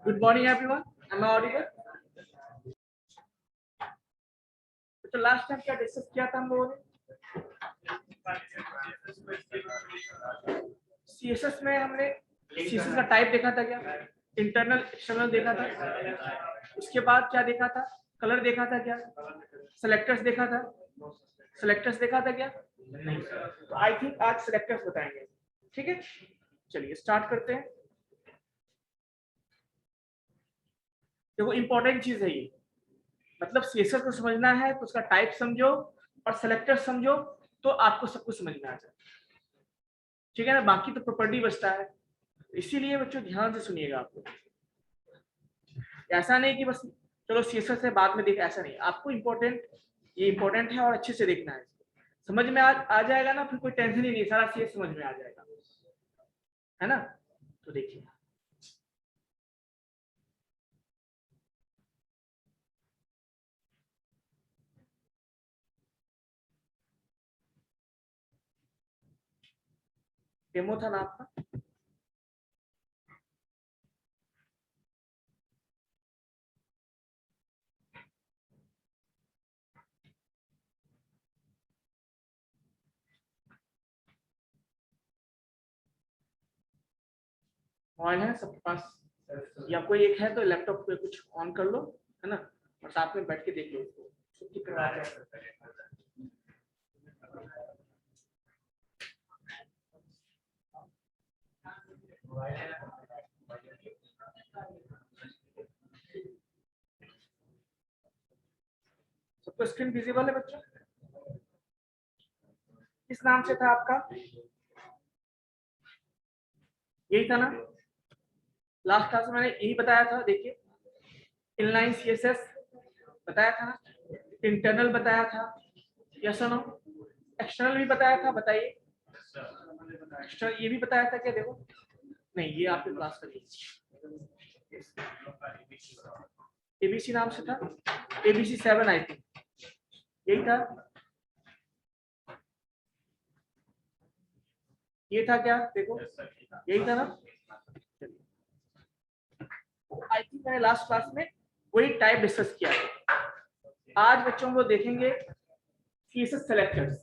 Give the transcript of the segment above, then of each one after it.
Good morning, everyone. Am I audible? तो last time क्या discuss किया था हम लोगों ने? सीएसएस में हमने सीएसएस का टाइप देखा था, क्या इंटरनल एक्सटर्नल देखा था। उसके बाद क्या देखा था? कलर देखा था, क्या सेलेक्टर्स देखा था। सेलेक्टर्स देखा था क्या? नहीं। तो आई थिंक आज सेलेक्टर्स बताएंगे। ठीक है, चलिए स्टार्ट करते हैं। देखो इंपॉर्टेंट चीज है ये, मतलब सीएसएस को समझना है तो उसका टाइप समझो और सेलेक्टर समझो तो आपको सब कुछ समझ में आ जाए। ठीक है ना, बाकी तो प्रॉपर्टी बचता है। इसीलिए बच्चों ध्यान से सुनिएगा। आपको ऐसा नहीं कि बस चलो सीएसएस है बाद में देख, ऐसा नहीं। आपको इम्पोर्टेंट, ये इम्पोर्टेंट है और अच्छे से देखना है। समझ में आ जाएगा ना, फिर कोई टेंशन ही नहीं, सारा सीएस समझ में आ जाएगा, है ना। तो देखिए डेमो था ना आपका, मोबाइल है सबके पास या कोई एक है तो लैपटॉप पे कुछ ऑन कर लो, है ना, और साथ में बैठ के देख लो उसको। छुट्टी करवा रहे हैं। सबको स्क्रीन विजिबल है बच्चों? किस नाम से था आपका? यही था ना, लास्ट क्लास में मैंने यही बताया था। देखिए इनलाइन सीएसएस बताया था ना, इंटरनल बताया था, यस और नो, एक्सटर्नल भी बताया था। बताइए एक्सटर्नल ये भी बताया था क्या? देखो नहीं, ये आपके क्लास का नहीं, एबीसी नाम से था, एबीसी 7 आई थिंक, यही था। ये था क्या? देखो यही था ना। आई थिंक मैंने लास्ट क्लास में वही टाइप डिस्कस किया था। आज बच्चों हम लोग देखेंगे सीएसएस सेलेक्टर्स।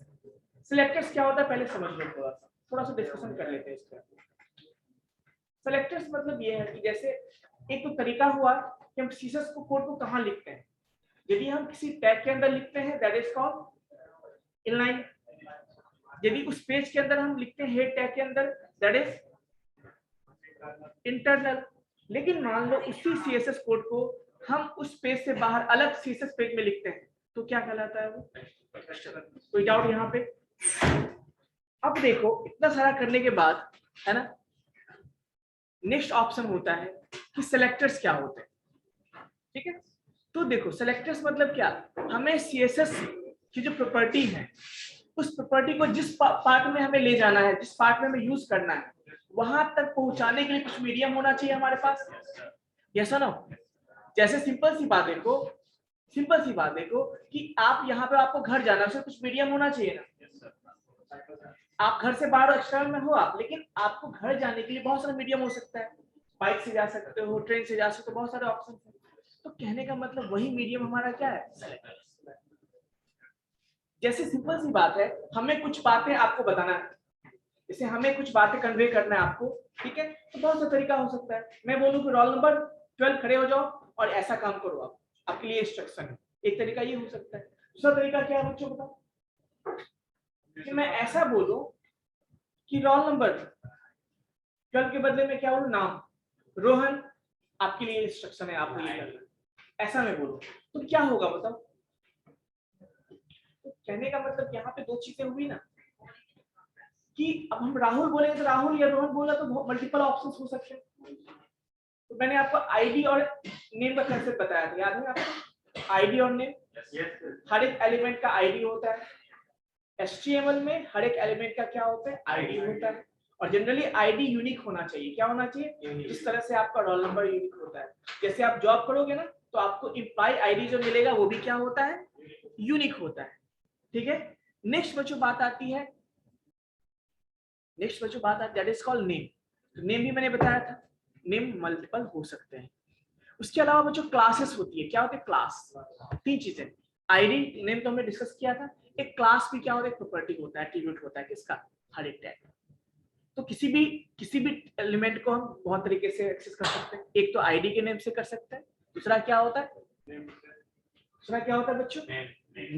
सेलेक्टर्स क्या होता है पहले समझ लो, थोड़ा सा डिस्कशन कर लेते हैं इसका। सेलेक्टर्स मतलब ये है कि जैसे एक तो तरीका हुआ कि हम सीएसएस को कोड को कहाँ लिखते हैं। यदि हम किसी टैग के अंदर लिखते हैं दैट इज कॉल्ड इनलाइन। यदि उस पेज के अंदर हम लिखते हैं हेड टैग के अंदर दैट इज इंटरनल। लेकिन मान लो उसी सीएसएस कोड को हम उस पेज से बाहर अलग सीएसएस पेज में लिखते हैं तो क्या कहलाता है वो? कोई डाउट यहाँ पे? अब देखो इतना सारा करने के बाद, है ना, नेक्स्ट ऑप्शन होता है कि सेलेक्टर्स क्या होते हैं। ठीक है, तो देखो सेलेक्टर्स मतलब क्या, हमें सीएसएस की जो प्रॉपर्टी है उस प्रॉपर्टी को जिस पार्ट में हमें ले जाना है, जिस पार्ट में हमें यूज करना है, वहां तक पहुंचाने के लिए कुछ मीडियम होना चाहिए हमारे पास। यस और नो? जैसे सिंपल सी बात देखो, सिंपल सी बात देखो कि आप यहाँ पे आपको घर जाना है, कुछ मीडियम होना चाहिए ना। आप घर से बाहर एक्सटर्नल में हो आप, लेकिन आपको घर जाने के लिए बहुत सारा मीडियम हो सकता है। बाइक से जा सकते हो, ट्रेन से जा सकते हो, बहुत सारे ऑप्शन है। तो कहने का मतलब वही मीडियम हमारा क्या है? जैसे सिंपल सी बात है, हमें कुछ बातें आपको बताना है, जैसे हमें कुछ बातें कन्वे करना है आपको, ठीक है, तो बहुत सा तरीका हो सकता है। मैं बोलूं कि रोल नंबर 12 खड़े हो जाओ और ऐसा काम करो, आप आपके लिए इंस्ट्रक्शन है। एक तरीका ये हो सकता है। दूसरा तरीका क्या है बच्चों बताओ? कि मैं ऐसा बोलूं कि रोल नंबर 12 के बदले में क्या बोलूं, नाम रोहन, आपके लिए इंस्ट्रक्शन है, आपको ये करना है, ऐसा मैं बोलूं तो क्या होगा बताओ? तो कहने का मतलब यहाँ पे दो चीजें हुई ना, कि अब हम राहुल बोलेंगे तो राहुल या रोहन बोला तो मल्टीपल ऑप्शंस हो सकते हैं। तो मैंने आपको आईडी और नेम का कंसेप्ट बताया था, याद है आपको? आईडी और नेम, हर एक एलिमेंट का आईडी होता है। एचटीएमएल में हर एक एलिमेंट का क्या होता है? आईडी होता है। और जनरली आईडी यूनिक होना चाहिए। क्या होना चाहिए? जिस तरह से आपका रोल नंबर यूनिक होता है। जैसे आप जॉब करोगे ना तो आपको इम्प्लॉय आईडी जो मिलेगा वो भी क्या होता है? यूनिक होता है। ठीक है, नेक्स्ट बच्चों बात आती है, नेक्स्ट बच्चों बात आती है that is called name. Name भी मैंने बताया था, नेम मल्टीपल हो सकते हैं। उसके अलावा बच्चों क्लासेस होती है। क्या होती है क्लास? 3 चीजें। आईडी नेम तो हमने डिस्कस किया था। एक क्लास भी क्या होता है? प्रॉपर्टी होता है, एट्रीब्यूट होता है किसका? हर एक टैग। तो किसी भी एलिमेंट को हम बहुत तरीके से एक्सेस कर सकते हैं। एक तो आईडी के नेम से कर सकते हैं। दूसरा क्या होता है? दूसरा क्या होता है बच्चों?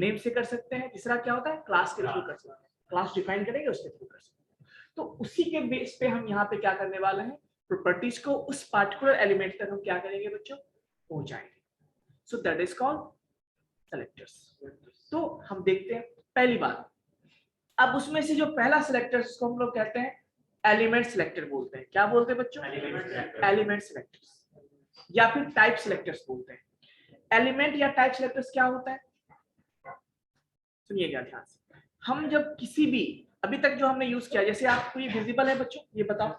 नेम से कर सकते हैं। तीसरा क्या होता है? क्लास के थ्रू कर सकते हैं। क्लास डिफाइन करेंगे उसके थ्रू कर सकते हैं। तो उसी के बेस पे हम यहाँ पे क्या करने वाले हैं? प्रॉपर्टीज को उस पार्टिकुलर एलिमेंट तक हम क्या करेंगे बच्चों? पहुंचाएंगे। So that is called selectors. तो हम देखते हैं पहली बात। अब उसमें से जो पहला सेलेक्टर उसको हम लोग कहते हैं एलिमेंट सेलेक्टर बोलते हैं। क्या बोलते हैं बच्चों? एलिमेंट सेलेक्टर्स या फिर टाइप सेलेक्टर्स बोलते हैं। एलिमेंट या टाइप सेलेक्टर्स क्या होता है? सुनिएगा ध्यान से। हम जब किसी भी अभी तक जो हमने यूज किया, जैसे आपको ये विजिबल है बच्चों, ये बताओ,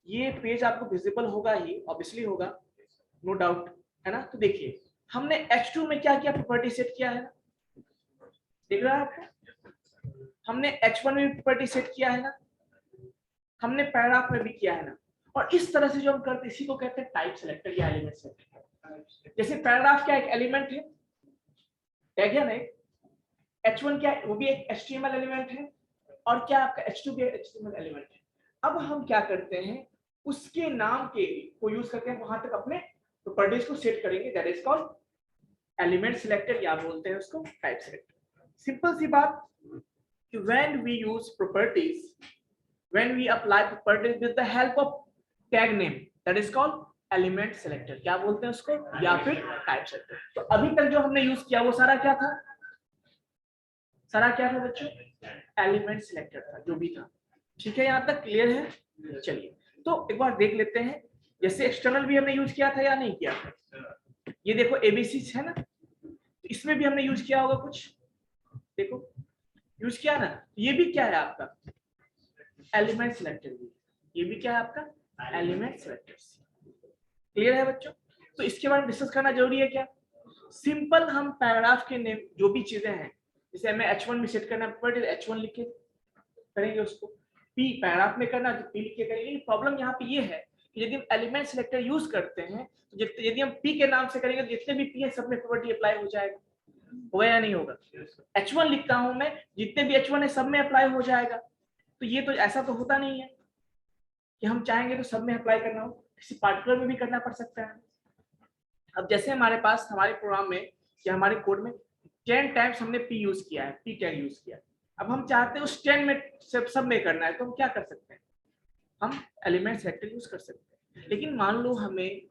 ये पेज आपको विजिबल होगा ही, ऑब्वियसली होगा, नो डाउट, है ना? तो देखिए हमने H2 में क्या किया? प्रॉपर्टी सेट किया है ना, देख रहा है आपको? हमने H1 में भी प्रॉपर्टी सेट किया है ना, हमने पैराग्राफ में भी किया है ना। और इस तरह से जो हम करते हैं इसी को कहते हैं टाइप सेलेक्टर या एलिमेंट सेलेक्टर। जैसे पैराग्राफ क्या एक एलिमेंट है, टैग है ना, H1 क्या है? वो भी एक HTML एलिमेंट है। और क्या आपका H2 भी एक HTML एलिमेंट है। अब हम क्या करते हैं? उसके नाम के को यूज करके हम वहां तक अपने प्रॉपर्टीज को सेट करेंगे। That is called element selector या बोलते हैं उसको टाइप सेलेक्टर। सिंपल सी बात कि when we use properties, when we apply properties with the help of tag name, that is called element selector। क्या बोलते हैं उसको? या फिर टाइप सेलेक्टर। तो अभी तक जो हमने यूज किया वो सारा क्या था? सारा क्या था बच्चों? एलिमेंट सिलेक्टर था जो भी था। ठीक है, यहाँ तक क्लियर है? चलिए तो एक बार देख लेते हैं। जैसे एक्सटर्नल भी हमने यूज किया था या नहीं किया था? ये देखो एबीसी है ना, तो इसमें भी हमने यूज किया होगा कुछ, देखो यूज किया ना। ये भी क्या है आपका? Element selector. भी ये भी क्या है आपका? Element selector. क्लियर है बच्चों? तो इसके बारे में डिस्कस करना जरूरी है क्या? सिंपल हम पैराग्राफ के नेम जो भी चीजें हैं, जैसे हमें H1 में सेट करना है, H1 लिख के करेंगे उसको। P पैराग्राफ में करना तो P लिख के करेंगे। प्रॉब्लम यहाँ पे ये है कि यदि हम एलिमेंट सिलेक्टर यूज करते हैं तो यदि हम P के नाम से करेंगे तो जितने भी P है सब में प्रॉपर्टी अप्लाई हो जाएगा। होगा या नहीं होगा? H1 लिखता हूं मैं, जितने भी H1 है सब में अप्लाई हो जाएगा। तो ये तो ऐसा तो होता नहीं है कि हम चाहेंगे तो सब में अप्लाई करना हो, किसी पार्टिकुलर में भी करना पड़ सकता है। अब जैसे हमारे पास हमारे प्रोग्राम में या हमारे कोड में 10 टाइम्स हमने P यूज किया है, P टैग यूज किया है। अब हम चाहते हैं उस 10 में सब में करना है, तो हम क्या कर सकते हैं? हम एलिमेंट सेलेक्टर यूज कर सकते हैं। लेकिन मान लो हमें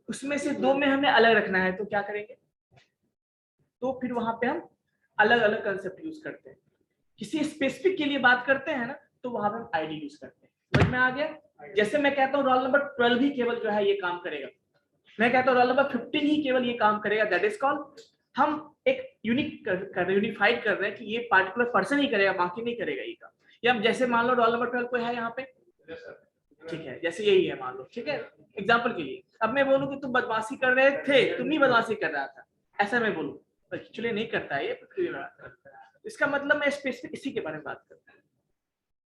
उसमें से 2 में हमें अलग रखना है, तो क्या करेंगे? तो फिर वहां पे हम अलग अलग कंसेप्ट यूज करते हैं। किसी स्पेसिफिक के लिए बात करते हैं ना, तो वहां पे हम आईडी यूज करते हैं। समझ में आ गया? जैसे मैं कहता हूँ रोल नंबर 12 ही केवल जो है ये काम करेगा, मैं कहता हूँ रोल नंबर 15 ही केवल ये काम करेगा, दैट इज कॉल्ड हम एक यूनिफाइड कर रहे हैं कि ये पार्टिकुलर पर्सन ही करेगा, बाकी नहीं करेगा ये काम। या जैसे मान लो रोल नंबर 12 कोई है यहाँ पे, ठीक है, जैसे यही है मान लो, ठीक है, एग्जाम्पल के लिए। अब मैं बोलूँ कि तुम बदमाशी कर रहे थे, तुम ही बदमाशी कर रहा था, ऐसा मैं बोलूँ, एक्चुअली नहीं करता है ये, इसका मतलब मैं स्पेसिफिक इसी के बारे में बात करता हूँ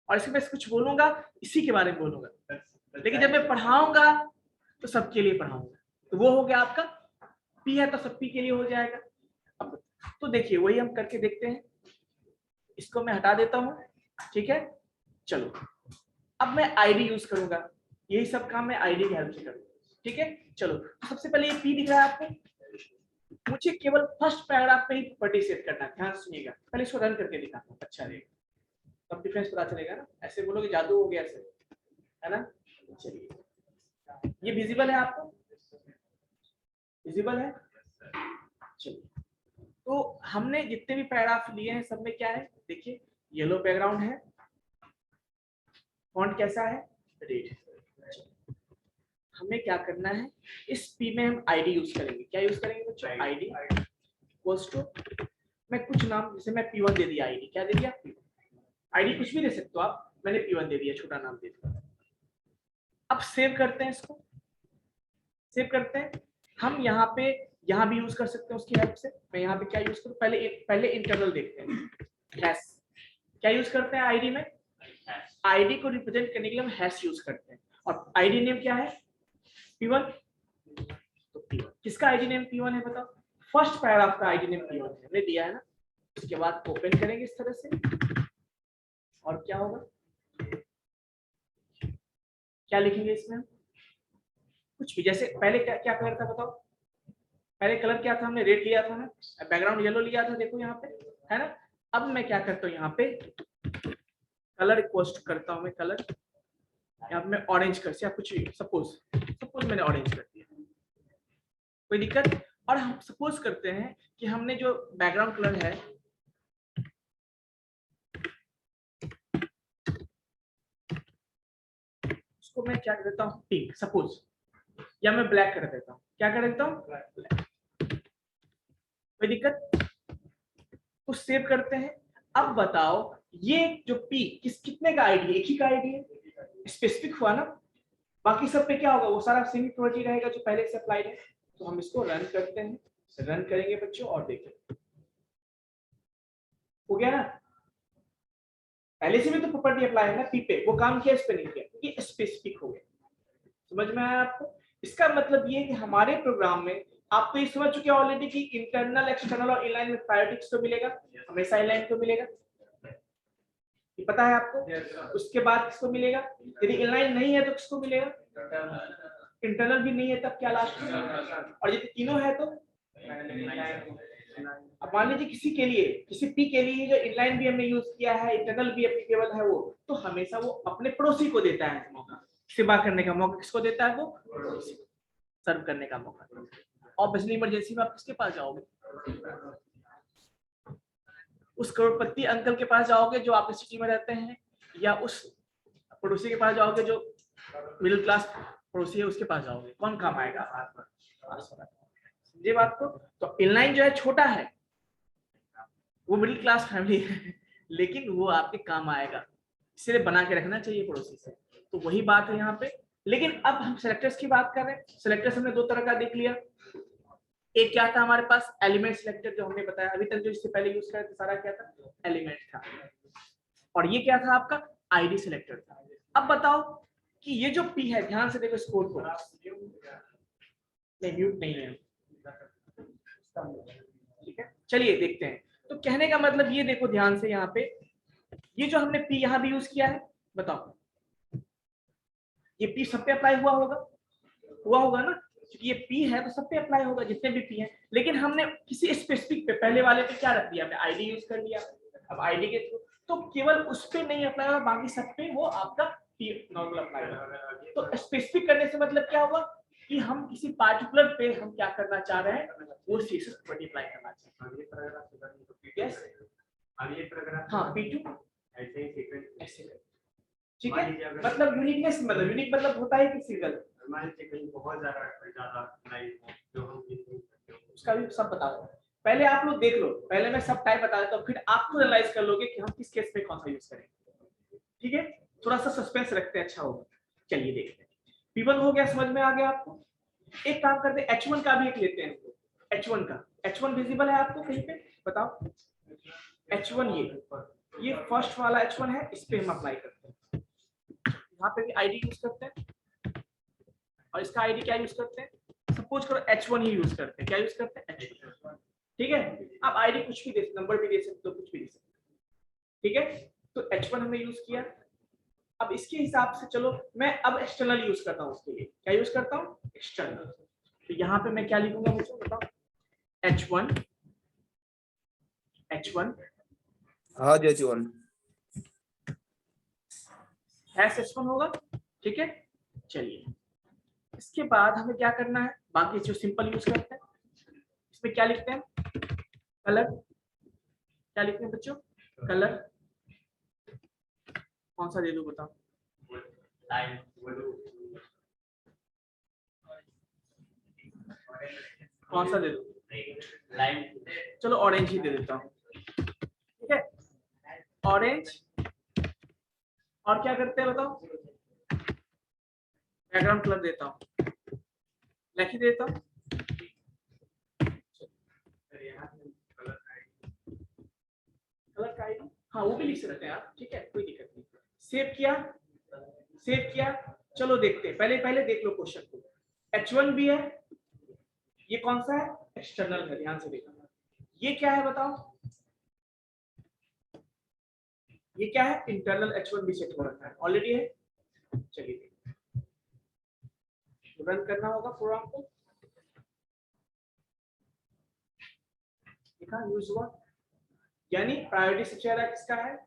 और इसके बाद कुछ बोलूंगा इसी के बारे में बोलूंगा। लेकिन जब मैं पढ़ाऊंगा तो सबके लिए पढ़ाऊंगा, तो वो हो गया आपका P है तो सब P के लिए हो जाएगा। अब तो देखिए वही हम करके देखते हैं। इसको मैं हटा देता हूँ, ठीक है। चलो अब मैं आईडी यूज करूंगा, यही सब काम मैं आईडी की हेल्प से करूंगा, ठीक है। चलो सबसे पहले ये P दिख रहा है आपको, मुझे केवल फर्स्ट पैराग्राफ में ही प्रॉपर्टी सेट करना है। ध्यान सुनिएगा, पहले इसको रन करके दिखाता हूँ, अच्छा रहेगा, तब डिफरेंस पता चलेगा ना। ऐसे बोलोगे जादू हो गया ऐसे, है ना। चलिए ये विजिबल है आपको, विजिबल है। चलिए तो हमने जितने भी पैराग्राफ लिए हैं सब में क्या है, देखिए येलो बैकग्राउंड है, फॉन्ट कैसा है, रेड है। हमें क्या करना है, इस P में हम आईडी यूज करेंगे। क्या यूज करेंगे बच्चों? आईडी इक्वल्स टू, मैं कुछ नाम, जैसे मैं P1 दे दिया, आईडी क्या दे दिया? आईडी कुछ भी दे सकते हो आप, मैंने P1 दे दिया, छोटा नाम दे दिया। अब सेव करते हैं, इसको सेव करते हैं। हम यहाँ पे यहाँ भी यूज कर सकते हैं उसकी हेल्प से। मैं यहाँ पे क्या यूज करूँ, पहले इंटरनल देखते हैं। हैश क्या यूज करते हैं आईडी में? आईडी को रिप्रेजेंट करने के लिए हम हैश यूज करते हैं। और आईडी नेम क्या है? P1, तो P1 किसका आईडी नेम P1 है बताओ? फर्स्ट पैराग्राफ का आईडी नेम P1 है, हमने दिया है ना। उसके बाद ओपन करेंगे इस तरह से, और क्या होगा, क्या लिखेंगे इसमें? कुछ भी, जैसे पहले क्या क्या कलर था बताओ? पहले कलर क्या था? हमने रेड लिया था ना, बैकग्राउंड येलो लिया था, देखो यहाँ पे है ना। अब मैं क्या करता हूँ, यहाँ पे कलर पोस्ट करता हूँ मैं, कलर यहाँ पे मैं ऑरेंज कर या कुछ भी, सपोज मैंने ऑरेंज कर दिया, कोई दिक्कत? और हम सपोज करते हैं कि हमने जो बैकग्राउंड कलर है उसको मैं क्या कर देता हूँ, पिंक सपोज, या मैं ब्लैक कर देता हूँ। क्या कर देता हूँ? ब्लैक। कोई दिक्कत? कुछ सेव करते हैं। अब बताओ ये जो P कितने का आईडी है? एक ही का आईडी है, स्पेसिफिक हुआ ना। बाकी सब पे क्या होगा, वो सारा सेमी प्रोजेक्ट रहेगा जो पहले से अप्लाइड है। तो हम इसको रन करते हैं, रन करेंगे बच्चों और देखें, हो गया ना। पहले से भी तो प्रॉपर्टी अप्लाई है ना P पे, वो काम किया, इस पे नहीं किया, ये स्पेसिफिक हो गया। समझ में आया आपको? इसका मतलब ये कि हमारे प्रोग्राम में आप तो ये समझ चुके हैं ऑलरेडी कि इंटरनल, एक्सटर्नल और इनलाइन में प्रायोरिटी किसको मिलेगा? हमेशा इनलाइन को मिलेगा, ये पता है आपको। उसके बाद किसको मिलेगा? यदि इनलाइन नहीं है तो किसको मिलेगा? इंटरनल भी नहीं है तब क्या लास्ट में? और यदि तीनों है तो? अब मान लीजिए किसी के लिए, किसी P के लिए जो इनलाइन भी हमने यूज किया है, इंटरनल भी एप्लीकेबल है वो, तो हमेशा वो अपने पड़ोसी को देता है मौका, सेवा करने का मौका। किसको देता है? वो पड़ोसी को सर्व करने का मौका। और बिजली इमरजेंसी में आप किसके पास जाओगे? उस करोड़पति अंकल के पास जाओगे जो आपके सिटी में रहते हैं, या उस पड़ोसी के पास जाओगे जो मिडिल क्लास पड़ोसी है उसके पास जाओगे? कौन काम आएगा? समझे बात को? तो इनलाइन जो है छोटा है, वो मिडिल क्लास फैमिली है, लेकिन वो आपके काम आएगा, इसलिए बना के रखना चाहिए पड़ोसी से। तो वही बात है यहाँ पे। लेकिन अब हम सेलेक्टर्स की बात कर रहे हैं। सेलेक्टर्स हमने दो तरह का देख लिया। एक क्या था हमारे पास? एलिमेंट सिलेक्टर, जो हमने बताया अभी तक, जो इससे पहले यूज कर रहे थे सारा क्या था? एलिमेंट था। और ये क्या था आपका? आईडी सिलेक्टर था। अब बताओ कि ये जो P है, ध्यान से देखो स्कोर को, नहीं म्यूट नहीं है, ठीक है। चलिए देखते हैं। तो कहने का मतलब ये देखो ध्यान से, यहाँ पे ये जो हमने P यहाँ भी यूज किया है, बताओ ये P सब पे अप्लाई हुआ होगा ना, क्योंकि ये P है तो सब पे अप्लाई होगा जितने भी P हैं। लेकिन हमने किसी स्पेसिफिक पे, पहले वाले पे क्या रख दिया, हमने आईडी यूज कर लिया। अब आईडी के थ्रू तो केवल उस पे नहीं अप्लाई होगा, बाकी सब पे वो आपका P नॉर्मल अप्लाई होगा। तो स्पेसिफिक करने से मतलब क्या हुआ कि हम किसी पार्टिकुलर पे हम क्या करना चाह रहे हैं, वो CSS प्रॉपर्टी अप्लाई करना चाहते हैं। हाँ P2 ऐसे, ठीक है। मतलब यूनिकनेस, मतलब यूनिक मतलब होता है कि सिंगल, बहुत ज्यादा उसका भी सब बता दो। पहले आप लोग देख लो, पहले मैं सब टाइप बता देता हूँ, फिर आप खुद एनालाइज कर लोगे कि हम किस केस में कौन सा यूज करेंगे, ठीक है। थोड़ा सा सस्पेंस रखते हैं, अच्छा होगा। चलिए देखते हैं। P1 हो गया, समझ में आ गया आपको। एक काम करते हैं, H1 का भी एक लेते हैं। H1 का, H1 विजिबल है आपको कहीं पे? बताओ H1, ये फर्स्ट वाला H1 है, इस पे हम अप्लाई करते हैं। यहाँ पे भी आईडी यूज करते हैं, और इसका आईडी क्या यूज करते हैं? सपोज करो H1 ही यूज करते हैं। क्या यूज करते हैं? H1, ठीक है। आप आईडी कुछ भी दे, नंबर भी दे सकते हो, कुछ भी दे सकते हो, ठीक है। तो H1 हमने यूज किया। अब इसके हिसाब से चलो मैं अब एक्सटर्नल यूज करता हूँ। उसके लिए क्या यूज करता हूँ? एक्सटर्नल। तो यहाँ पे मैं क्या लिखूंगा मुझे बताओ? H1 हाँ H1 H1 होगा, ठीक है। चलिए इसके बाद हमें क्या करना है, बाकी जो सिंपल यूज करते हैं इसमें क्या लिखते हैं? कलर। क्या लिखते हैं बच्चों? कलर कौन सा दे दूं बताओ? कौन सा दे दूं? चलो ऑरेंज ही दे देता हूँ, ठीक है। ऑरेंज। और क्या करते हैं बताओ? बैकग्राउंड कलर देता हूँ, ब्लैक ही देता हूँ। कलर का आईडी, हाँ वो भी लिख सकते हैं आप, ठीक है, कोई दिक्कत नहीं। सेव किया, चलो देखते हैं। पहले देख लो क्वेश्चन को। H1 भी है, ये कौन सा है? एक्सटर्नल है, ध्यान से देखना। ये क्या है बताओ? ये क्या है? इंटरनल H1 भी सेट हो रखा है, ऑलरेडी है। चलिए रन करना होगा प्रोग्राम को। देखा यूज हुआ, यानी प्रायोरिटी सबसे ज्यादा किसका है?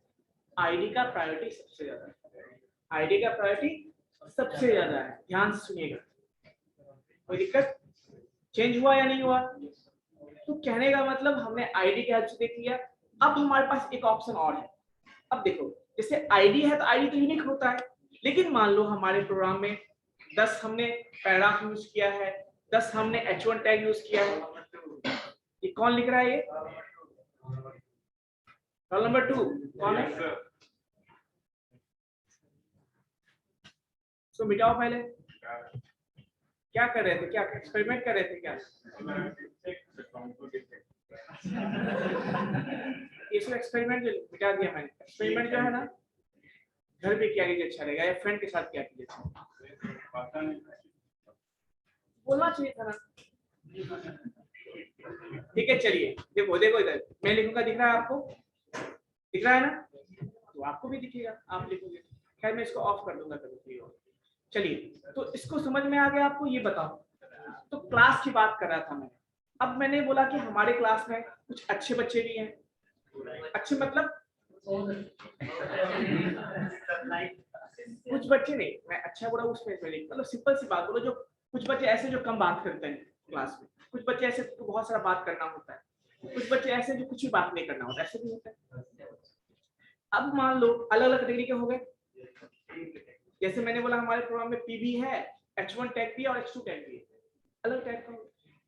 आईडी का प्रायोरिटी सबसे ज्यादा है। आईडी का प्रायोरिटी सबसे ज्यादा है, ध्यान से सुनिएगा। कोई दिक्कत? चेंज हुआ या नहीं हुआ? तो कहने का मतलब हमने आईडी के हेल्प से देख लिया। अब हमारे पास एक ऑप्शन और है। अब देखो, जैसे आईडी है तो आईडी तो यूनिक होता है, लेकिन मान लो हमारे प्रोग्राम में 10 हमने पैराग्राफ यूज किया है, 10 हमने H1 टैग यूज किया है। ये कौन लिख रहा है? ये रोल नंबर 2 कौन है? तो मिटाओ पहले। क्या कर रहे थे? क्या एक्सपेरिमेंट कर रहे थे क्या? ये सब एक्सपेरिमेंट मिटा दिया मैंने। एक्सपेरिमेंट जो है ना, घर पे किया कीजिए, अच्छा रहेगा, या फ्रेंड के साथ किया कीजिए। बोलना चाहिए था ना। ठीक है, चलिए देखो देखो इधर मैं लिखूंगा, दिख रहा है आपको? दिख रहा है ना? तो आपको भी दिखेगा, आप लिखोगे। खैर मैं इसको ऑफ कर दूंगा कभी। चलिए, तो इसको समझ में आ गया आपको? ये बताओ। तो क्लास की बात कर रहा था मैं। अब मैंने बोला कि हमारे क्लास में कुछ अच्छे बच्चे भी हैं। अच्छे मतलब कुछ बच्चे नहीं, मैं अच्छा बोला उसमें मतलब सिंपल सी बात बोलो, जो कुछ बच्चे ऐसे जो कम बात करते हैं क्लास में, कुछ बच्चे ऐसे तो बहुत सारा बात करना होता है, कुछ बच्चे ऐसे जो कुछ भी बात नहीं करना होता, ऐसे भी होता है। अब मान लो अलग अलग कैटेगरी के हो गए। जैसे मैंने बोला हमारे प्रोग्राम में पीबी है, H1 टैग भी और H2 टैग भी है, अलग टैग का।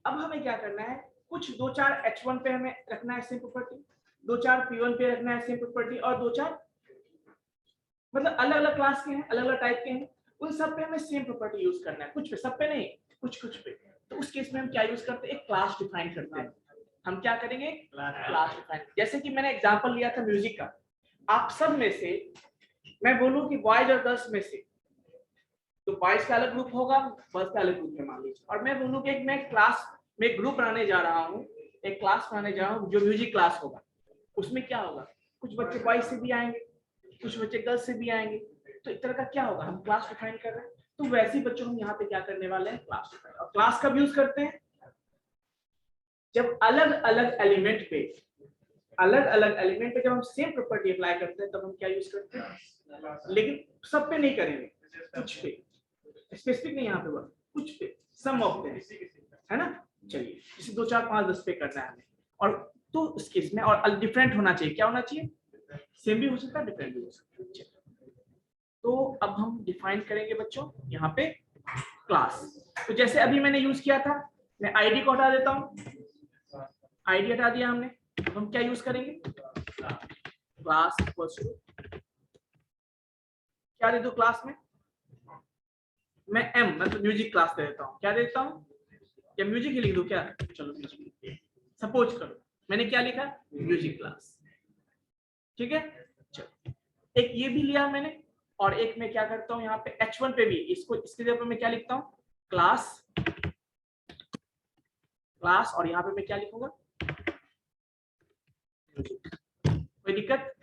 अब हमें क्या करना है, कुछ 2-4 H1 पे हमें रखना है सेम प्रॉपर्टी, 2-4 P1 पे रखना है सेम प्रॉपर्टी, और 2-4 मतलब अलग अलग क्लास के हैं, अलग अलग टाइप के हैं, उन सब पे हमें सेम प्रॉपर्टी यूज करना है। कुछ पे, सब पे नहीं, कुछ कुछ पे। तो उस केस में हम क्या यूज करते हैं? एक क्लास डिफाइन करते हैं। हम क्या करेंगे? Class define. जैसे कि मैंने एग्जांपल लिया था म्यूजिक का। आप सब में से मैं बोलूं कि बॉयज और गर्ल्स में से, तो बॉयज का अलग ग्रुप होगा, गर्ल्स का अलग ग्रुप है मान लीजिए, और मैं बोलूं कि मैं क्लास में ग्रुप बनाने जा रहा हूँ, एक क्लास बनाने जा रहा हूँ जो म्यूजिक क्लास होगा। उसमें क्या होगा? कुछ बच्चे बॉयज से भी आएंगे, कुछ बच्चे गर्ल्स से भी आएंगे। तो एक तरह का क्या होगा? हम क्लास डिफाइन कर रहे हैं। तो वैसे ही बच्चों हम यहाँ पे क्या करने वाले हैं? Class define. और क्लास कब यूज करते हैं? जब अलग अलग एलिमेंट पे जब हम सेम प्रॉपर्टी अप्लाई करते हैं, तब हम क्या यूज करते हैं? लेकिन सब पे नहीं करेंगे, कुछ पे, स्पेसिफिक नहीं यहाँ पे हुआ, कुछ पे, सम ऑफ देम, है ना? चलिए, जैसे 2, 4, 5, 10 पे करना है हमें, और तो उस केस में और डिफरेंट होना चाहिए। क्या होना चाहिए? सेम भी हो सकता है, डिफरेंट भी हो सकता है। तो अब हम डिफाइन करेंगे बच्चों यहाँ पे क्लास। तो जैसे अभी मैंने यूज किया था, मैं आईडी को हटा देता हूँ, आईडी हटा दिया हमने। अब हम क्या यूज करेंगे? क्लास इक्वल्स टू, क्या दे दो क्लास में? मैं एम मतलब म्यूजिक क्लास दे देता हूँ। क्या दे देता हूँ? या म्यूजिक ही लिख दो क्या? चलो सपोज करो मैंने क्या लिखा? Music class. ठीक है, चलो एक ये भी लिया मैंने, और एक मैं क्या करता हूँ यहाँ पे H1 पे भी, इसको इसके जगह पे मैं क्या लिखता हूँ? क्लास, और यहाँ पे मैं क्या लिखूंगा? कोई दिक्कत?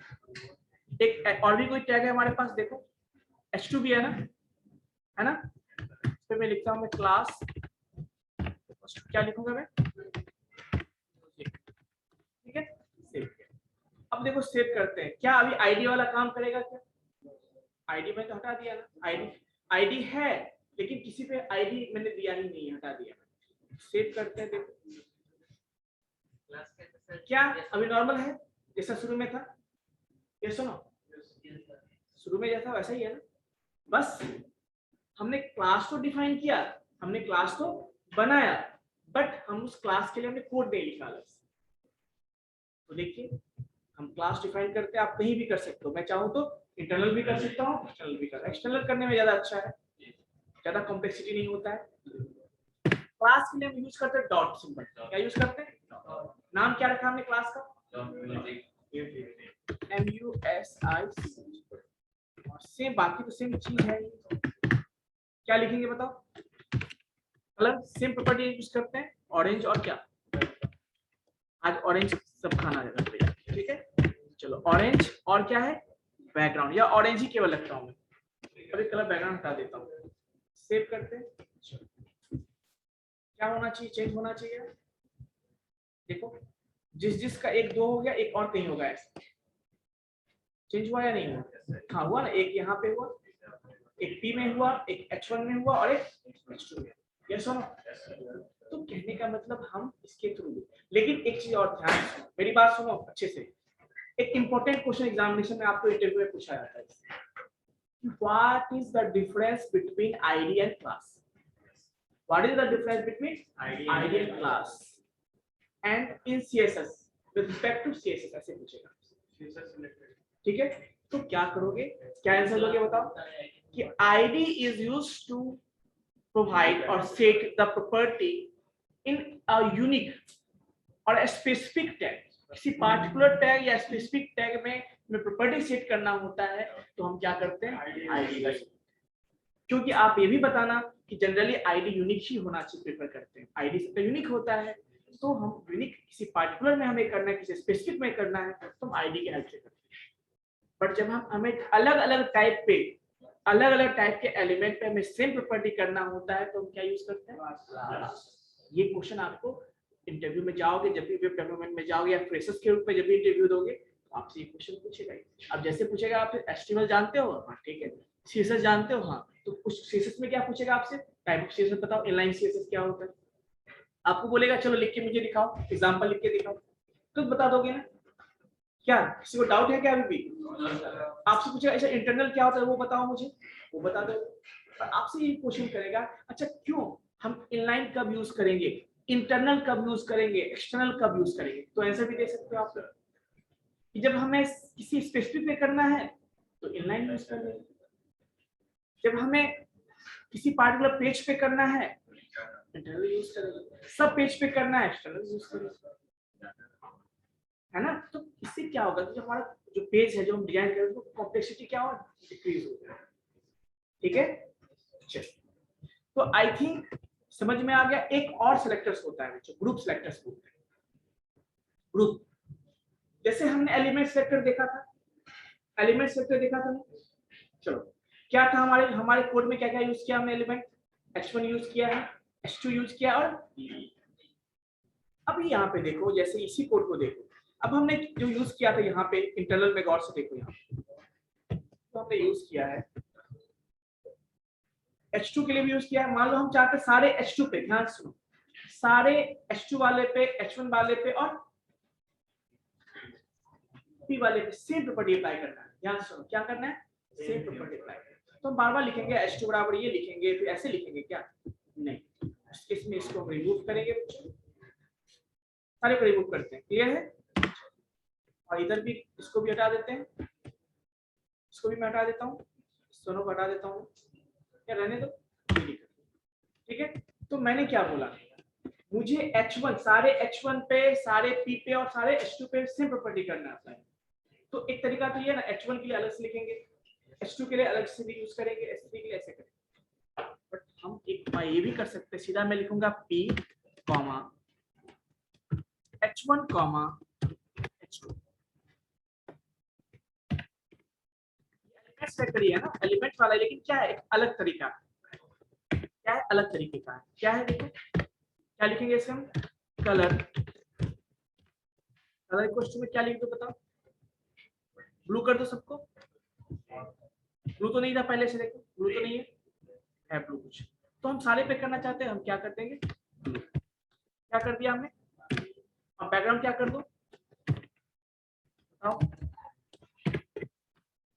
एक और भी कोई टैग है हमारे पास, देखो H2 भी है ना? इस पे मैं लिखता हूँ मैं क्लास, क्या लिखूंगा मैं? ठीक है, सेव। अब देखो सेव करते हैं, क्या अभी आईडी वाला काम करेगा क्या? आईडी में तो हटा दिया ना, आईडी है, लेकिन किसी पे आईडी मैंने दिया ही नहीं, हटा दिया। सेव करते हैं, देखो क्या अभी नॉर्मल है जैसा शुरू में था? ये सुनो, शुरू में जैसा वैसा ही है ना, बस हमने क्लास तो डिफाइन किया, हमने क्लास तो बनाया, बट हम उस क्लास के लिए हमने कोड नहीं लिखा अलग से। तो देखिए हम क्लास डिफाइन करते हैं, आप कहीं भी कर सकते हो, मैं चाहूँ तो इंटरनल भी कर सकता हूँ, एक्सटर्नल भी कर, एक्सटर्नल करने में ज्यादा अच्छा है, ज्यादा कॉम्प्लेक्सिटी नहीं होता है। क्लास के लिए हम यूज करते हैं डॉट सिंबल। क्या यूज करते हैं? नाम क्या रखा हमने क्लास का? MUSIC, और सेम बाकी तो सेम चीज है। क्या लिखेंगे बताओ? अलग सेम प्रॉपर्टी यूज करते हैं, ऑरेंज और क्या, आज ऑरेंज सब खाना है घर पे जाके, ठीक है। चलो ऑरेंज और क्या है, बैकग्राउंड, या ऑरेंज ही केवल रखता हूँ मैं, अभी कलर बैकग्राउंड हटा देता हूँ। सेव करते हैं, क्या होना चाहिए, चेंज होना चाहिए। देखो जिसका एक दो हो गया, एक और कहीं होगा, ऐसा चेंज हुआ या नहीं हुआ? हाँ हुआ ना, एक यहाँ पे हुआ, एक P में हुआ, एक H1 में हुआ और एक H2 में। यस और नो? तो कहने का मतलब हम इसके थ्रू, लेकिन एक चीज और ध्यान सुनो, मेरी बात सुनो अच्छे से। एक इंपॉर्टेंट क्वेश्चन एग्जामिनेशन में आपको इंटरव्यू में पूछा जाता है, what is the difference between ID and class? What is the difference between ID and class and in CSS with respect to CSS, ऐसे पूछेगा, ठीक है। तो क्या करोगे, क्या आंसर दोगे बताओ? कि ID is used to provide और set the property in a unique और स्पेसिफिक टैग। किसी पार्टिकुलर टैग या स्पेसिफिक टैग में प्रॉपर्टी सेट करना होता है तो हम क्या करते हैं, आईडी का। क्योंकि आप ये भी बताना कि जनरली आईडी यूनिक ही होना चाहिए, प्रेफर करते हैं, आईडी सबका यूनिक होता है, तो हम यूनिक किसी पार्टिकुलर में हमें करना है, किसी स्पेसिफिक में करना है तो हम आईडी की हेल्प से करते हैं। बट जब हमें अलग अलग टाइप के एलिमेंट पे हमें सेम प्रॉपर्टी करना होता है तो हम क्या यूज करते हैं, ये क्वेश्चन आपको इंटरव्यू में जाओगे, जब भी वेब डेवलपमेंट में जाओगे या फ्रेशर्स के रूप में जब भी इंटरव्यू दोगे तो आपसे ये क्वेश्चन पूछेगा। अब जैसे पूछेगा आप HTML जानते हो, हाँ ठीक है, CSS जानते हो, हाँ, तो कुछ CSS में क्या पूछेगा आपसे, टाइप ऑफ CSS बताओ, इनलाइन CSS क्या होता है, आपको बोलेगा चलो लिख के मुझे दिखाओ, एग्जांपल लिख के दिखाओ, तो बता दोगे ना। क्या किसी को डाउट है क्या अभी भी? आपसे पूछेगा ऐसा इंटरनल क्या होता है वो बताओ मुझे, वो बता दो। और आपसे ये क्वेश्चन करेगा अच्छा क्यों हम इनलाइन कब यूज करेंगे, इंटरनल कब यूज करेंगे, एक्सटर्नल कब यूज करेंगे, तो आंसर भी दे सकते हो आप कि जब हमें किसी स्पेसिफिक में करना है तो इनलाइन यूज कर लेंगे, जब हमें किसी पार्टिकुलर पेज पे करना है इंटरनल यूज करेंगे, सब पेज पे करना है एक्सटर्नल यूज करेंगे, है ना। तो इससे क्या होगा कि हमारा जो पेज है जो हम डिजाइन कर रहे हैं उसको कॉम्प्लेक्सिटी क्या हो, डिक्रीज हो जाए, ठीक है। तो आई थिंक समझ में आ गया। एक और सिलेक्टर्स होता है जो ग्रुप सिलेक्टर्स बोलते हैं, ग्रुप, जैसे हमने एलिमेंट सिलेक्टर देखा था, एलिमेंट सिलेक्टर देखा था ना? चलो क्या था हमारे कोड में क्या क्या यूज किया हमने, एलिमेंट H1 यूज किया है, H2 यूज किया और अभी यहाँ पे देखो, जैसे इसी कोड को देखो, अब हमने जो यूज किया था यहाँ पे इंटरनल में गौर से देखो, यहाँ तो हमने यूज किया है H2 के लिए भी यूज किया है। मान लो हम चाहते सारे H2 पे, ध्यान सुनो, सारे H2 वाले पे, H1 वाले पे और P वाले पे सेम प्रॉपर्टी अप्लाई करना है। ध्यान सुनो क्या करना है, सेम प्रॉपर्टी अप्लाई करना है। तो हम बार बार लिखेंगे H2 बराबर ये लिखेंगे, फिर ऐसे लिखेंगे क्या, नहीं, इसमें इसको हम रिमूव करेंगे, सारे को रिमूव करते हैं, क्लियर है। और इधर भी इसको भी हटा देते हैं, इसको भी मैं हटा देता हूँ, दोनों को हटा देता हूँ, क्या रहने दो, ठीक है। तो मैंने क्या बोला, मुझे H1 सारे H1 पे, सारे P पे और सारे H2 पे सेम प्रॉपर्टी करना आता है। तो एक तरीका तो ये ना, H1 के लिए अलग से लिखेंगे, H2 के लिए अलग से भी यूज करेंगे, H3 के लिए ऐसे करेंगे। बट हम एक बार ये भी कर सकते हैं, सीधा मैं लिखूंगा P H1 H2, सेक्टर है ना, एलिमेंट वाला, लेकिन क्या है, एक अलग तरीका, क्या है, अलग तरीके का है, क्या है देखो, क्या लिखेंगे इसे हम, कलर, कलर क्वेश्चन में क्या लिख दो बताओ, ब्लू कर दो सबको, ब्लू तो नहीं था पहले से, देखो ब्लू तो नहीं है ब्लू कुछ, तो हम सारे पे करना चाहते हैं, हम क्या कर देंगे, क्या कर दिया हमने, अब बैकग्राउंड क्या कर दो बताओ,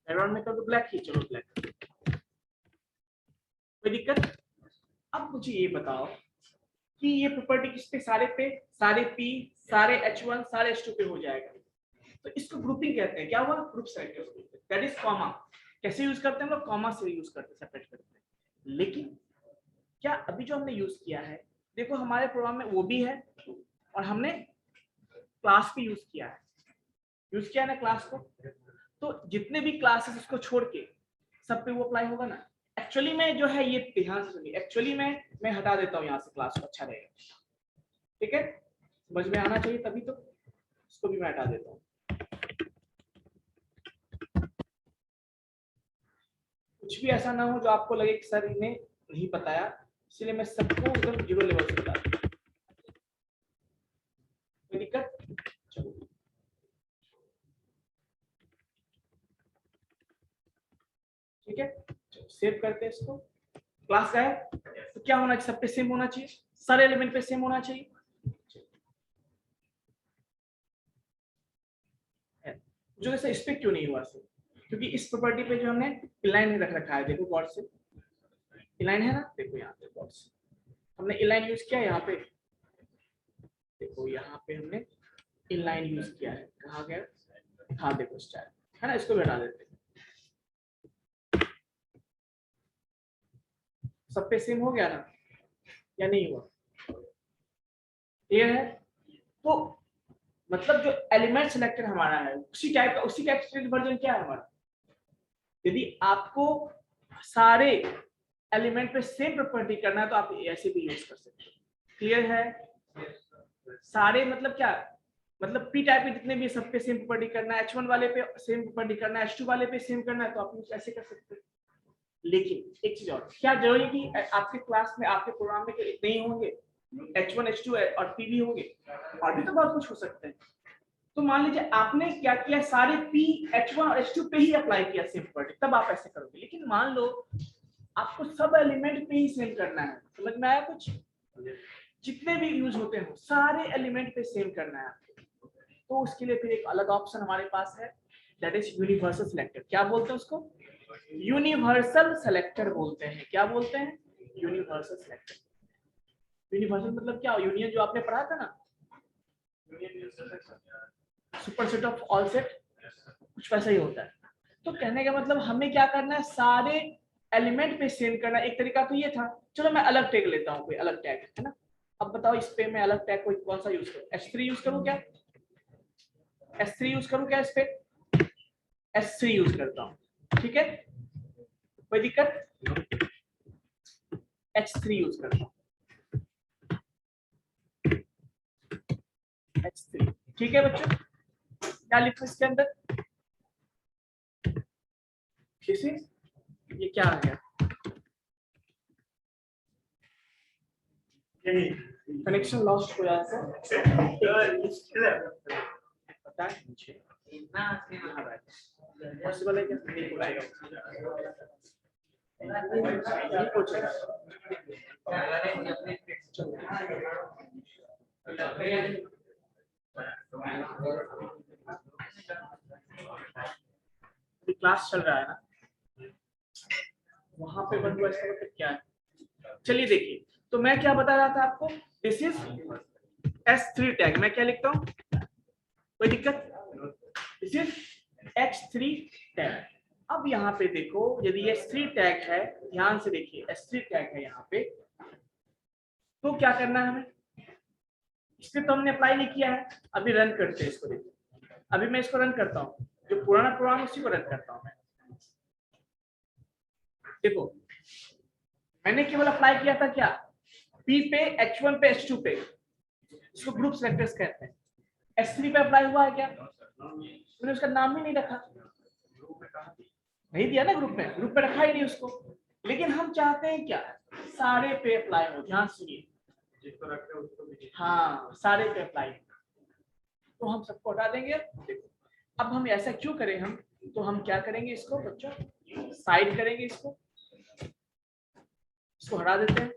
बैकग्राउंड में कर दो ब्लैक ही, चलो ब्लैक, कोई दिक्कत। अब मुझे ये बताओ कि ये प्रॉपर्टी किस पे, सारे पे, सारे P, सारे H1, सारे H2 पे हो जाएगा, तो इसको ग्रुपिंग कहते हैं, क्या हुआ, ग्रुप सेलेक्टर्स बोलते हैं, दैट इज कॉमा। कैसे यूज करते हैं हम लोग, कॉमा से यूज करते हैं, सेपरेट करते हैं। लेकिन क्या अभी जो हमने यूज किया है, देखो हमारे प्रोग्राम में वो भी है और हमने क्लास भी यूज किया है ना क्लास को, तो जितने भी क्लासेस उसको छोड़ के सब पे वो अप्लाई होगा ना। एक्चुअली में जो है, ये ध्यान से सुनिए, एक्चुअली में मैं हटा देता हूँ यहाँ से क्लास को, अच्छा रहेगा। ठीक है, समझ में आना चाहिए तभी तो। इसको भी मैं हटा देता हूँ। कुछ भी ऐसा ना हो जो आपको लगे कि सर इन्हें नहीं बताया, इसलिए मैं सबको एकदम 0 लेवल से बता दूं। कोई दिक्कत? चलो ठीक है, चलो सेव करते हैं इसको। क्लास का है तो क्या होना चाहिए, सब पे सेम होना चाहिए, सारे एलिमेंट पे सेम होना चाहिए। जो जैसे इस पे क्यों नहीं हुआ सर, क्योंकि इस प्रॉपर्टी पे जो हमने इलाइन रख रखा है, देखो गौर से, इलाइन है ना, देखो यहाँ पे गौर से हमने इलाइन यूज किया यहाँ पे, देखो यहाँ पे हमने इनलाइन यूज किया है, कहा गया, हाँ देखो स्टाइल है ना, इसको भी हटा देते हैं। सब पे सेम हो गया ना या नहीं हुआ, क्लियर है? तो मतलब जो एलिमेंट सिलेक्टर हमारा है उसी टाइप का, उसी का एक्सटेंडेड वर्जन क्या है हमारा। यदि आपको सारे एलिमेंट पे सेम प्रॉपर्टी करना है तो आप ऐसे भी यूज कर सकते हो, क्लियर है? सारे मतलब क्या, मतलब पी टाइप के जितने भी सब पे सेम प्रॉपर्टी करना है, H1 वाले पे सेम प्रॉपर्टी करना है, H2 वाले पे सेम करना है, तो आप यूज ऐसे कर सकते हो। लेकिन एक चीज और, क्या जरूरी कि आपके क्लास में आपके प्रोग्राम में इतने ही होंगे, H1 H2 और P भी होंगे, और भी तो बहुत कुछ हो सकते हैं। तो मान लीजिए आपने क्या किया, सारे P H1 और H2 पे ही अप्लाई किया सेम प्रॉपर्टी, तब आप ऐसे करोगे। लेकिन मान लो आपको सब एलिमेंट पे ही सेम करना है, समझ में आया कुछ? जितने भी यूज होते हैं सारे एलिमेंट पे सेम करना है आपको, तो उसके लिए फिर एक अलग ऑप्शन हमारे पास है, दैट इज यूनिवर्सल सिलेक्टर। क्या बोलते हैं उसको? यूनिवर्सल सेलेक्टर बोलते हैं। क्या बोलते हैं? Universal selector. यूनिवर्सल मतलब क्या? यूनियन जो आपने पढ़ा था ना, super set of all set, कुछ वैसा ही होता है। तो कहने का मतलब हमें क्या करना है, सारे एलिमेंट पे सेम करना। एक तरीका तो ये था, चलो मैं अलग टैग लेता हूँ, कोई अलग टैग है ना। अब बताओ इस पे मैं अलग टैग कोई कौन सा यूज करूँ? S3 यूज करूँ क्या? S3 यूज करूँ क्या इस पे? S3 यूज करता हूँ, ठीक है, कोई दिक्कत? H3 यूज करता हूँ, H3, ठीक है बच्चों। क्या लिखो इसके अंदर? ये क्या आ गया? कनेक्शन लॉस्ट हो जाता है, पता है मुझे, पॉसिबल है क्या? नहीं पूछेगा, क्लास चल रहा है ना वहां पे, बंधु ऐसा मतलब क्या है? चलिए देखिए, तो मैं क्या बता रहा था आपको, दिस इज S3 टैग। मैं क्या लिखता हूँ, कोई दिक्कत? This is H3 tag. अब यहाँ पे देखो, यदि S3 टैग है, ध्यान से देखिए S3 टैग है यहाँ पे, तो क्या करना है हमें? इस पे तो हमने अप्लाई नहीं किया है, अभी रन करते हैं इसको। देखिए अभी मैं इसको रन करता हूँ, जो पुराना प्रोग्राम उसी को रन करता हूँ मैं। देखो मैंने केवल अप्लाई किया था क्या, P पे H1 पे H2 पे, इसको ग्रुप सेलेक्टर्स कहते हैं। S3 पे अप्लाई हुआ है क्या? मैंने उसका नाम ही नहीं रखा, नहीं दिया ना ग्रुप में, ग्रुप पे रखा ही नहीं उसको। लेकिन हम चाहते हैं क्या, सारे पे अप्लाई हो। ध्यान सुनिए, जिसको रखते हैं उसको भी, हाँ सारे पे अप्लाई, तो हम सबको हटा देंगे। देखो अब हम ऐसा क्यों करें, हम तो हम क्या करेंगे, इसको बच्चों साइड करेंगे, इसको हटा देते हैं,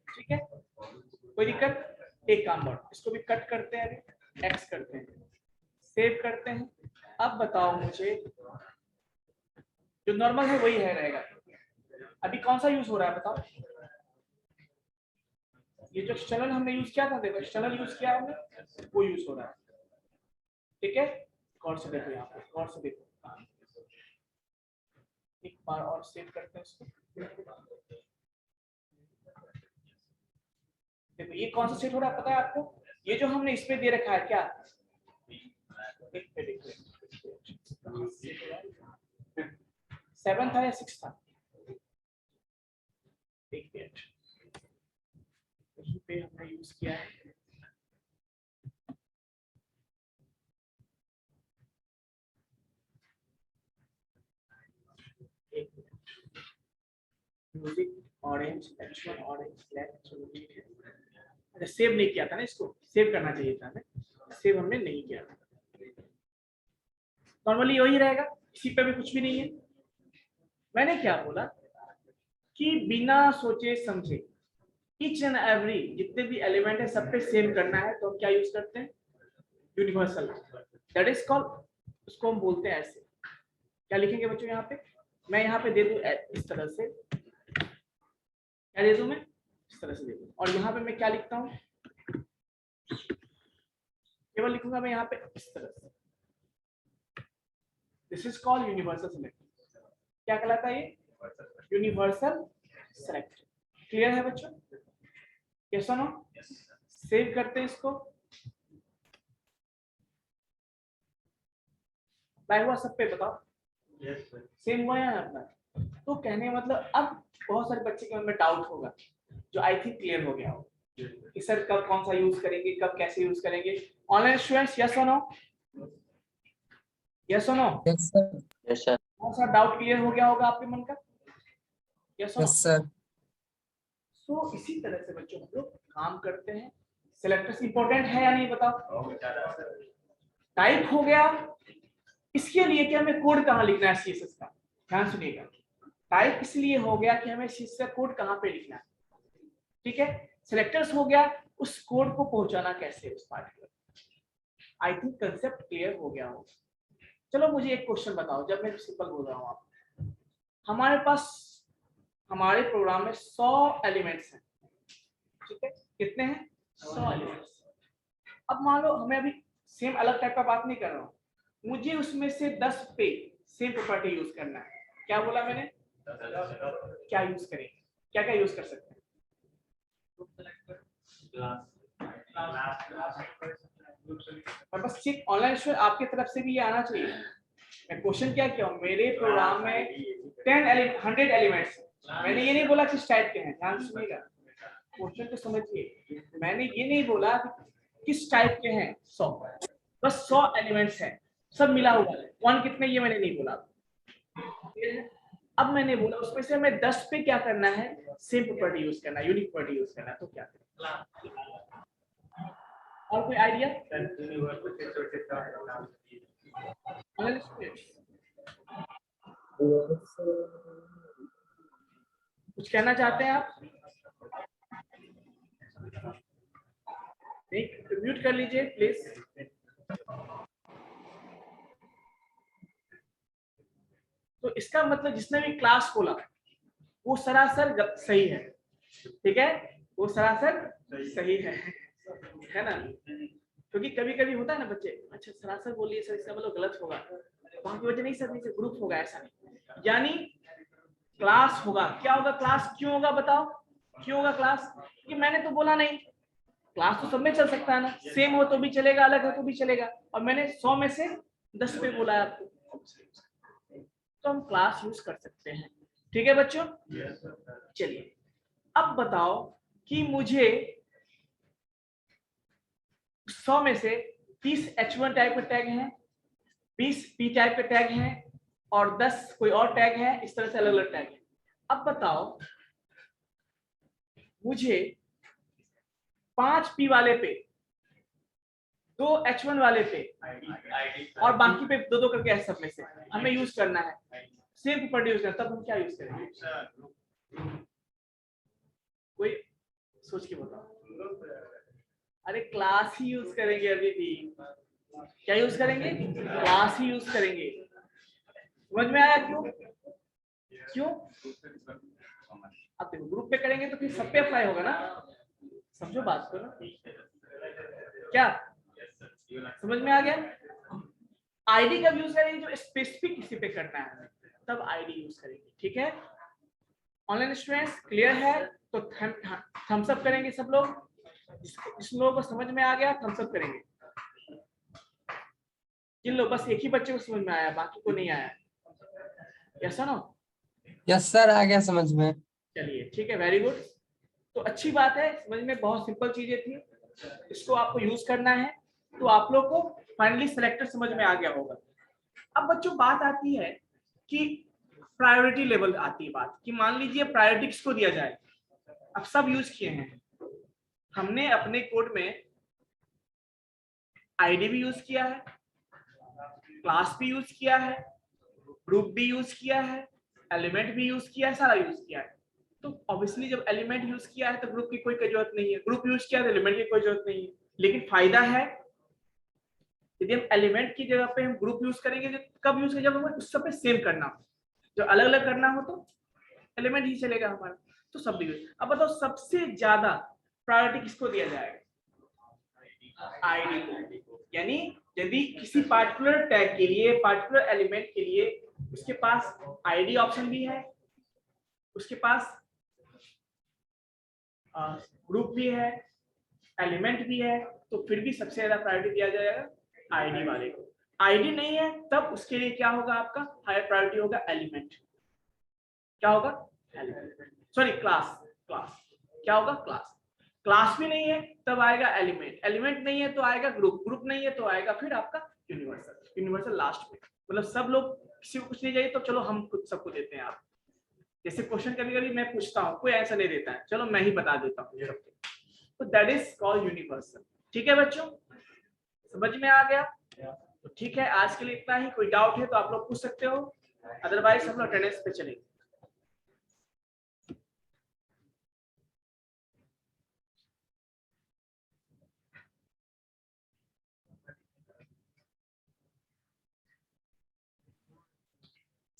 ठीक है, कोई दिक्कत? एक काम और, इसको भी कट करते हैं, अभी एक्स करते हैं, सेव करते हैं। अब बताओ मुझे, जो नॉर्मल है वही है रहेगा, अभी कौन सा यूज हो रहा है बताओ? ये जो एक्सटर्नल हमने यूज किया था, देखो एक्सटर्नल यूज किया हमने, वो यूज हो रहा है, ठीक है। गौर से देखो, यहाँ पे गौर से देखो, एक बार और सेव करते हैं इसको। देखो ये कौन सा सेट हो रहा है पता है आपको? ये जो हमने इस पे दे रखा है क्या, सेवन था या 6 था? एक मिनट, यहीं पे हमने यूज यूज किया है। Music orange H1 orange select. अच्छा सेव नहीं किया था ना, इसको सेव करना चाहिए था हमें, सेव हमने नहीं किया था। नॉर्मली यही रहेगा, इसी पे भी कुछ भी नहीं है। मैंने क्या बोला कि बिना सोचे समझे ईच एंड एवरी जितने भी एलिमेंट है सब पे सेम करना है, तो हम क्या यूज करते हैं, यूनिवर्सल। दैट इज कॉल्ड, उसको हम बोलते हैं ऐसे। क्या लिखेंगे बच्चों यहाँ पे, मैं यहाँ पे दे दूं इस तरह से, क्या दे दूं मैं, इस तरह से दे दूं, और यहाँ पे मैं क्या लिखता हूँ, केवल लिखूंगा मैं यहाँ पे इस तरह से। This is called universal select. क्या कहलाता है ये, यूनिवर्सल सिलेक्ट। क्लियर है बच्चों, यस और नो? सेव करते हैं इसको, अप्लाई हुआ सब पे, बताओ सेम हुआ या अपना? तो कहने का मतलब अब बहुत सारे बच्चे के मन में डाउट होगा, जो आई थिंक क्लियर हो गया हो कि सर कब कौन सा यूज करेंगे, कब कैसे यूज करेंगे। ऑनलाइन स्टूडेंट्स यस और नो, यस और no? Yes sir. Yes sir. कौन सा डाउट क्लियर हो गया होगा आपके मन का, यस और नो? Yes sir. सो इसी तरह से बच्चों हम लोग काम करते हैं। सिलेक्टर्स इंपॉर्टेंट है या नहीं बताओ? टाइप हो गया, इसके लिए कि हमें कोड कहाँ लिखना है सीएसएस का, ध्यान सुनिएगा। टाइप इसलिए हो गया कि हमें सीएसएस का कोड कहाँ पे लिखना है, ठीक है। सिलेक्टर्स हो गया, उस कोड को पहुंचाना कैसे उस particular. I think concept clear हो गया हो। चलो मुझे एक क्वेश्चन बताओ, जब मैं सिंपल बोल रहा हूँ आप, हमारे पास हमारे प्रोग्राम में 100 एलिमेंट्स हैं, ठीक है, कितने हैं, 100 एलिमेंट्स। अब मान लो हमें अभी सेम अलग टाइप का बात नहीं कर रहा हूँ, मुझे उसमें से 10 पे सेम प्रॉपर्टी यूज करना है। क्या बोला मैंने, क्या यूज करेंगे, क्या क्या यूज कर सकते हैं? बस चेक ऑनलाइन शो आपकी तरफ से भी ये आना चाहिए। मैं क्वेश्चन क्या किया, मेरे प्रोग्राम में 100 एलिमेंट्स, मैंने ये नहीं बोला किस टाइप के हैं, ध्यान सुनिएगा, क्वेश्चन को समझिए। मैंने ये नहीं बोला किस टाइप के हैं, 100, बस 100 एलिमेंट्स हैं, सब मिला हुआ है। 1 कितने ये मैंने नहीं बोला। अब मैंने बोला उसमें से हमें 10 पे क्या करना है, सेम प्रॉपर्टी यूज करना है, यूनिक प्रॉपर्टी यूज करना है, तो क्या करें? और कोई आइडिया? कुछ कहना चाहते हैं आप? म्यूट कर लीजिए प्लीज। तो इसका मतलब जिसने भी क्लास खोला वो सरासर सही है, ठीक है, वो सरासर सही है ना? क्योंकि कभी कभी होता है ना बच्चे, अच्छा सरासर बोलिए सर, इसका मतलब गलत होगा, बाकी वजह नहीं सर, नीचे ग्रुप होगा, ऐसा नहीं। यानी क्लास होगा, क्या होगा क्लास, क्यों होगा बताओ, क्यों होगा क्लास? कि मैंने तो बोला नहीं, क्लास तो सब में चल सकता है ना, सेम हो तो भी चलेगा, अलग हो तो भी चलेगा, और मैंने 100 में से 10 पे बोला है आपको, तो हम क्लास यूज कर सकते हैं, ठीक है बच्चों? चलिए अब बताओ कि मुझे 100 में से 30 H1 टाइप के टैग हैं, 20 P टाइप के टैग हैं, और 10 कोई और टैग है, इस तरह से अलग अलग टैग है। अब बताओ मुझे 5 P वाले पे, 2 H1 वाले पे, और बाकी पे 2-2 करके ऐसे सब में से हमें यूज करना है, सेम प्रॉपर्टी यूज करना, तब हम क्या यूज करेंगे? कोई सोच के बताओ। अरे क्लास ही यूज करेंगे, अभी भी क्या यूज करेंगे, क्लास ही यूज करेंगे। समझ में आया क्यों? क्यों? अब देखो ग्रुप पे करेंगे तो फिर सब पे अप्लाई होगा ना, समझो बात को ना, क्या समझ में आ गया? आईडी कब यूज करेंगे, जो स्पेसिफिक किसी पे करना है तब आईडी यूज करेंगे, ठीक है? ऑनलाइन स्टूडेंट्स क्लियर है? तो थम्स अप करेंगे सब लोग, जिन लोगों को समझ में आ गया थम्स अप करेंगे, जिन लोग बस एक ही बच्चे को समझ में आया बाकी को नहीं आया, यस नो? यस सर, आ गया समझ में। चलिए ठीक है, वेरी गुड। तो अच्छी बात है, समझ में बहुत सिंपल चीजें थी, इसको आपको यूज करना है तो आप लोग को फाइनली सेलेक्टर समझ में आ गया होगा। अब बच्चों बात आती है कि प्रायोरिटी लेवल आती है बात, कि मान लीजिए प्रायोरिटी किसको दिया जाए। अब सब यूज किए हैं, हमने अपने कोड में आईडी भी यूज किया है, क्लास भी यूज किया है, ग्रुप भी यूज किया है, एलिमेंट भी यूज किया है, सारा यूज किया है। तो ऑब्वियसली जब एलिमेंट यूज किया है तो ग्रुप की कोई जरूरत नहीं है, ग्रुप यूज किया तो एलिमेंट की कोई जरूरत नहीं है। लेकिन फायदा है यदि हम एलिमेंट की जगह पे हम ग्रुप यूज करेंगे, कब यूज करेंगे, जब हमें उस सब पे सेम करना हो। जब अलग अलग करना हो तो एलिमेंट ही चलेगा हमारा, तो सब यूज। अब बताओ सबसे ज्यादा प्रायोरिटी किसको दिया जाएगा? आईडी को। यानी यदि किसी पार्टिकुलर टैग के लिए, पार्टिकुलर एलिमेंट के लिए उसके पास आईडी ऑप्शन भी है, उसके पास ग्रुप भी है, एलिमेंट भी है, तो फिर भी सबसे ज्यादा प्रायोरिटी दिया जाएगा आईडी वाले को। आईडी नहीं है तब उसके लिए क्या होगा, आपका हायर प्रायोरिटी होगा एलिमेंट। क्या होगा? Element, sorry class. क्लास क्या होगा? क्लास। क्लास भी नहीं है तब आएगा एलिमेंट, एलिमेंट नहीं है तो आएगा ग्रुप, ग्रुप नहीं है तो आएगा फिर आपका यूनिवर्सल। यूनिवर्सल लास्ट में, मतलब सब लोग, किसी को कुछ नहीं चाहिए तो चलो हम खुद सबको देते हैं। आप जैसे क्वेश्चन कभी कभी मैं पूछता हूँ, कोई आंसर नहीं देता है, चलो मैं ही बता देता हूँ सबको, तो दैट इज कॉल्ड यूनिवर्सल। ठीक है बच्चों, समझ में आ गया? तो ठीक है, आज के लिए इतना ही। कोई डाउट है तो आप लोग पूछ सकते हो, अदरवाइज हम लोग अटेंडेंस पे चलेंगे।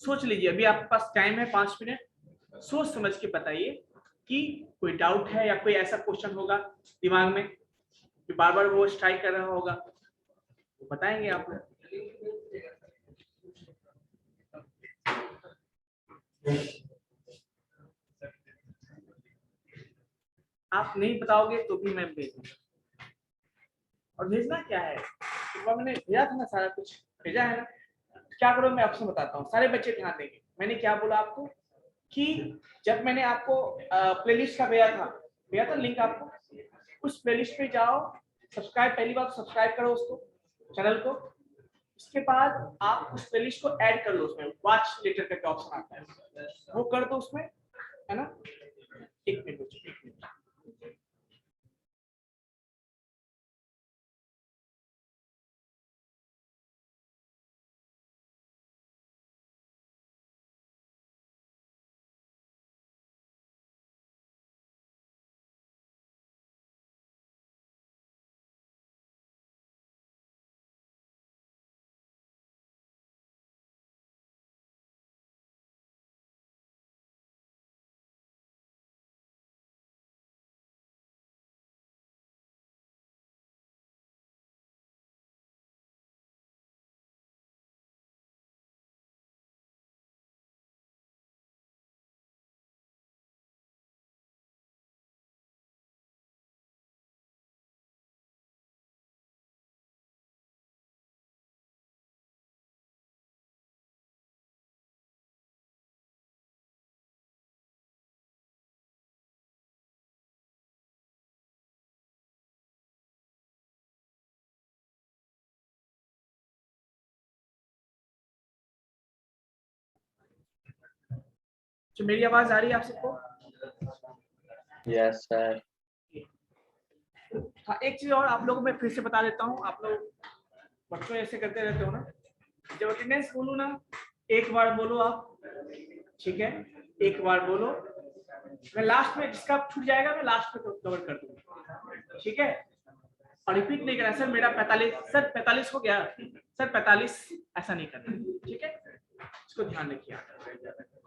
सोच लीजिए, अभी आपके पास टाइम है 5 मिनट, सोच समझ के बताइए कि कोई डाउट है या कोई ऐसा क्वेश्चन होगा दिमाग में कि बार बार वो स्ट्राइक कर रहा होगा, तो बताएंगे आप लोग। आप नहीं बताओगे तो भी मैं भेजूंगा। और भेजना क्या है, तो मैंने भेजा था ना, सारा कुछ भेजा है ना। क्या करो मैं आपसे बताता हूँ, सारे बच्चे ध्यान देंगे। मैंने क्या बोला आपको कि जब मैंने आपको प्लेलिस्ट का भेजा था लिंक आपको, उस प्लेलिस्ट पे जाओ, सब्सक्राइब, पहली बार सब्सक्राइब करो उसको, चैनल को। उसके बाद आप उस प्लेलिस्ट को ऐड कर लो, उसमें वॉच लेटर का ऑप्शन आता है, वो कर दो उसमें, है ना। एक मिनट। जो मेरी आवाज आ रही है आप सबको? Yes sir. हाँ, एक चीज और आप लोगों को मैं फिर से बता देता हूँ। आप लोग बच्चों ऐसे करते रहते हो ना, जब अटेंडेंस बोलूँ ना, एक बार बोलो आप, ठीक है, एक बार बोलो, मैं लास्ट में जिसका छूट जाएगा मैं लास्ट में कवर कर दूंगा, ठीक है। और रिपीट नहीं करना, सर मेरा 45, सर 45 हो गया, सर 45, ऐसा नहीं करना, ठीक है, इसको ध्यान रखिए।